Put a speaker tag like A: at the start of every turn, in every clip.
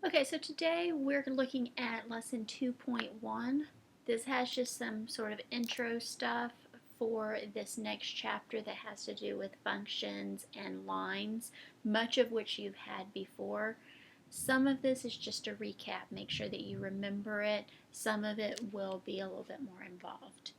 A: Okay, so today we're looking at lesson 2.1. This has just some sort of intro stuff for this next chapter that has to do with functions and lines, much of which you've had before. Some of this is just a recap, make sure that you remember it. Some of it will be a little bit more involved.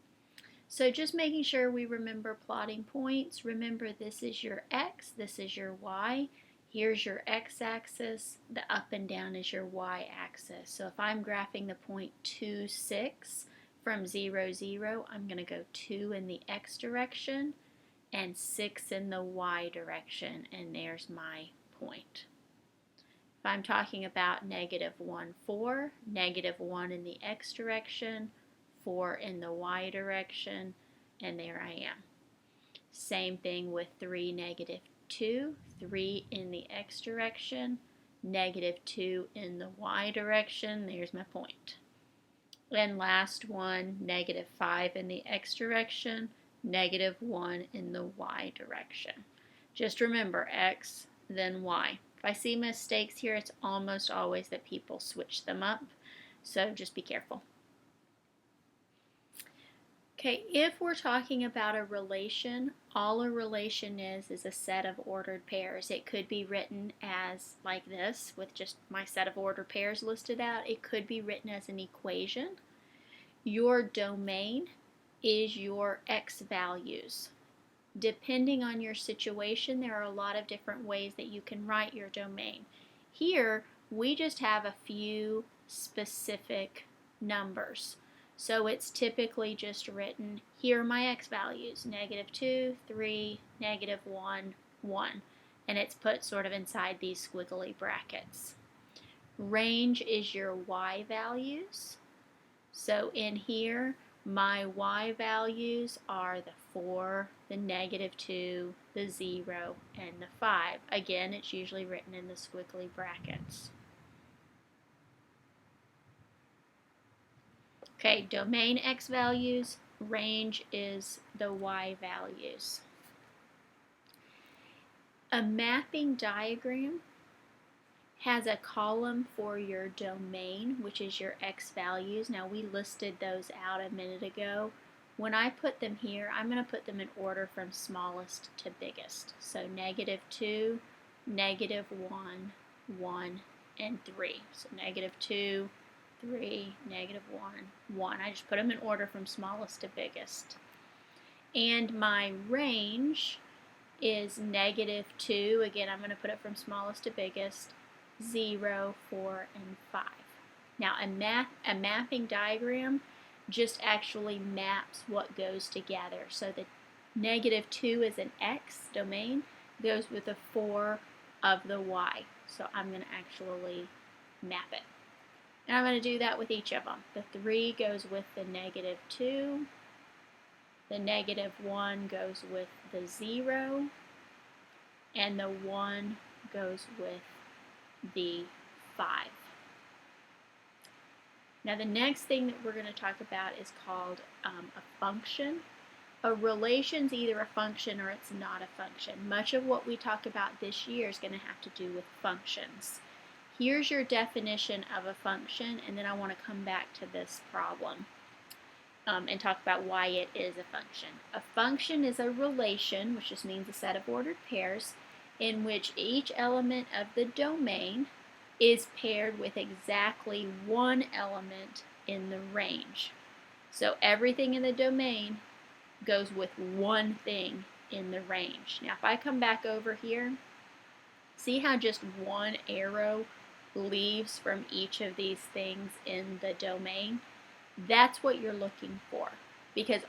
A: So just making sure we remember plotting points. Remember, this is your x, this is your y. Here's your x-axis, the up and down is your y-axis. So if I'm graphing the point 2, 6 from 0, 0, I'm going to go 2 in the x direction and 6 in the y direction, and there's my point. If I'm talking about negative 1, 4, negative 1 in the x direction, 4 in the y direction, and there I am. Same thing with 3, negative 2, 3 in the x direction, negative 2 in the y direction, there's my point. And last one, negative 5 in the x direction, negative 1 in the y direction. Just remember x, then y. If I see mistakes here, it's almost always that people switch them up, so just be careful. Okay, if we're talking about a relation, all a relation is a set of ordered pairs. It could be written as like this, with just my set of ordered pairs listed out. It could be written as an equation. Your domain is your x values. Depending on your situation, there are a lot of different ways that you can write your domain. Here, we just have a few specific numbers. So it's typically just written, here are my x values, negative 2, 3, negative 1, 1. And it's put sort of inside these squiggly brackets. Range is your y values. So in here, my y values are the 4, the negative 2, the 0, and the 5. Again, it's usually written in the squiggly brackets. Okay, domain x values, range is the y values. A mapping diagram has a column for your domain, which is your x values. Now, we listed those out a minute ago. When I put them here, I'm going to put them in order from smallest to biggest. So negative 2, negative 1, 1, and 3. So negative 2, 3, negative 1, 1. I just put them in order from smallest to biggest. And my range is negative 2. Again, I'm going to put it from smallest to biggest. 0, 4, and 5. Now, a mapping diagram just actually maps what goes together. So the negative 2 is an x domain, goes with the 4 of the y. So I'm going to actually map it. And I'm going to do that with each of them. The 3 goes with the negative 2. The negative 1 goes with the 0. And the 1 goes with the 5. Now the next thing that we're going to talk about is called a function. A relation is either a function or it's not a function. Much of what we talk about this year is going to have to do with functions. Here's your definition of a function, and then I want to come back to this problem and talk about why it is a function. A function is a relation, which just means a set of ordered pairs, in which each element of the domain is paired with exactly one element in the range. So everything in the domain goes with one thing in the range. Now if I come back over here, see how just one arrow leaves from each of these things in the domain? That's what you're looking for, because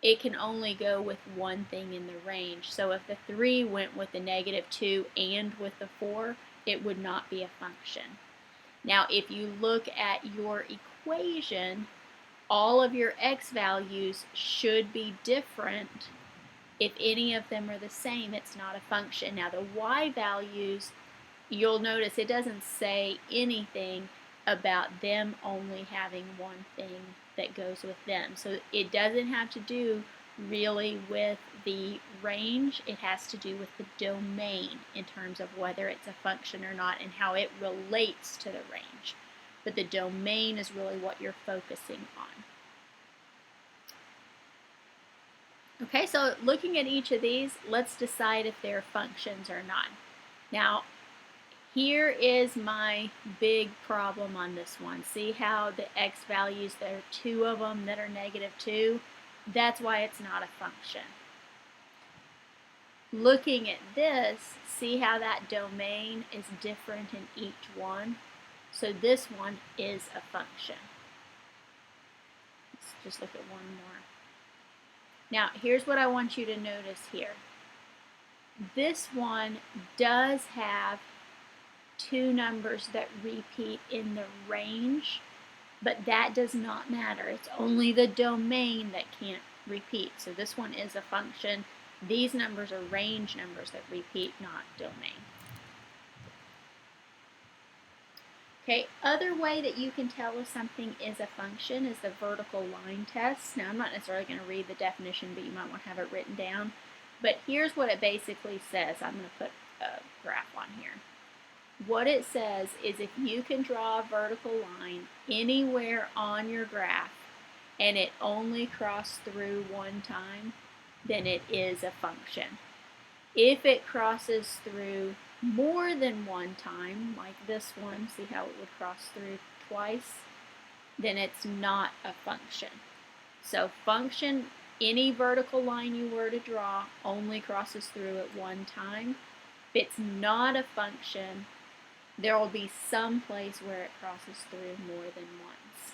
A: it can only go with one thing in the range. So if the 3 went with the negative 2 and with the 4, it would not be a function. Now, if you look at your equation, all of your x values should be different. If any of them are the same, it's not a function. Now, the y values, you'll notice it doesn't say anything about them only having one thing that goes with them. So it doesn't have to do really with the range, it has to do with the domain in terms of whether it's a function or not and how it relates to the range. But the domain is really what you're focusing on. Okay, so looking at each of these, let's decide if they're functions or not. Now, here is my big problem on this one. See how the x values, there are two of them that are -2? That's why it's not a function. Looking at this, see how that domain is different in each one? So this one is a function. Let's just look at one more. Now, here's what I want you to notice here. This one does have two numbers that repeat in the range, but that does not matter. It's only the domain that can't repeat. So this one is a function. These numbers are range numbers that repeat, not domain. Okay, other way that you can tell if something is a function is the vertical line test. Now, I'm not necessarily going to read the definition, but you might want to have it written down. But here's what it basically says. I'm going to put a graph on here. What it says is if you can draw a vertical line anywhere on your graph and it only crossed through one time, then it is a function. If it crosses through more than one time, like this one, see how it would cross through twice, then it's not a function. So function, any vertical line you were to draw only crosses through at one time. If it's not a function, there will be some place where it crosses through more than once.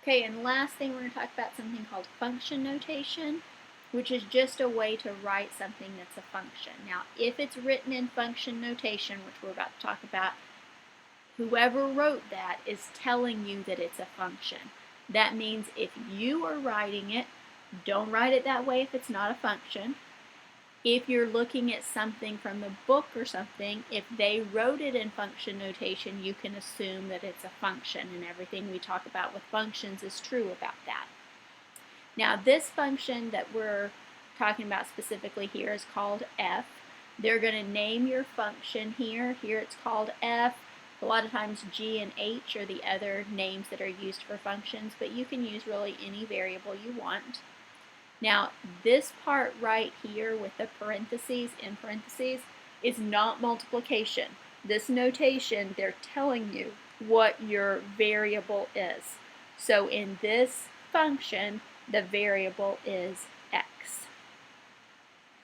A: Okay, and last thing, we're going to talk about something called function notation, which is just a way to write something that's a function. Now, if it's written in function notation, which we're about to talk about, whoever wrote that is telling you that it's a function. That means if you are writing it, don't write it that way if it's not a function. If you're looking at something from the book or something, if they wrote it in function notation, you can assume that it's a function, and everything we talk about with functions is true about that. Now, this function that we're talking about specifically here is called f. They're going to name your function here. Here it's called f. A lot of times g and h are the other names that are used for functions, but you can use really any variable you want. Now, this part right here with the parentheses, in parentheses, is not multiplication. This notation, they're telling you what your variable is. So in this function, the variable is x.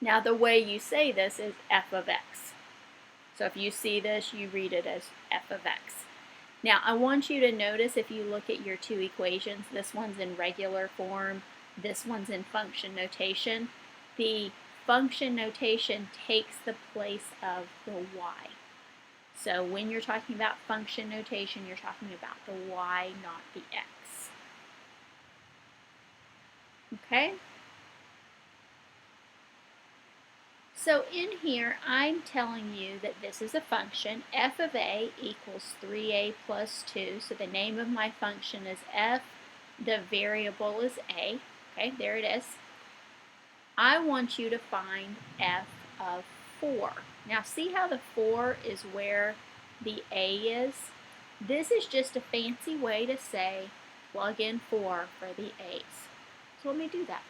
A: Now, the way you say this is f of x. So if you see this, you read it as f of x. Now, I want you to notice if you look at your two equations, this one's in regular form, this one's in function notation. The function notation takes the place of the y. So when you're talking about function notation, you're talking about the y, not the x. Okay? So in here, I'm telling you that this is a function. F of a equals 3a plus 2. So the name of my function is f. The variable is a. Okay, there it is. I want you to find f of 4. Now see how the 4 is where the a is? This is just a fancy way to say plug in 4 for the a's. So let me do that.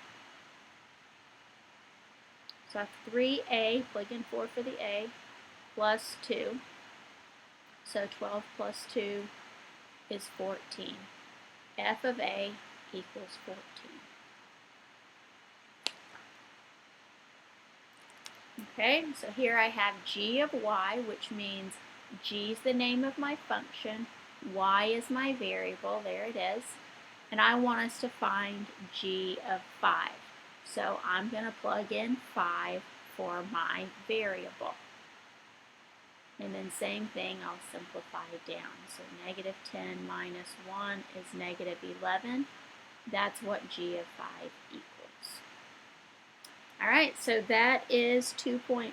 A: So I have 3a, plug in 4 for the a, plus 2. So 12 plus 2 is 14. F of a equals 14. Okay, so here I have g of y, which means g is the name of my function, y is my variable, there it is, and I want us to find g of 5. So I'm going to plug in 5 for my variable. And then same thing, I'll simplify it down. So negative 10 minus 1 is negative 11. That's what g of 5 equals. All right, so that is 2.1.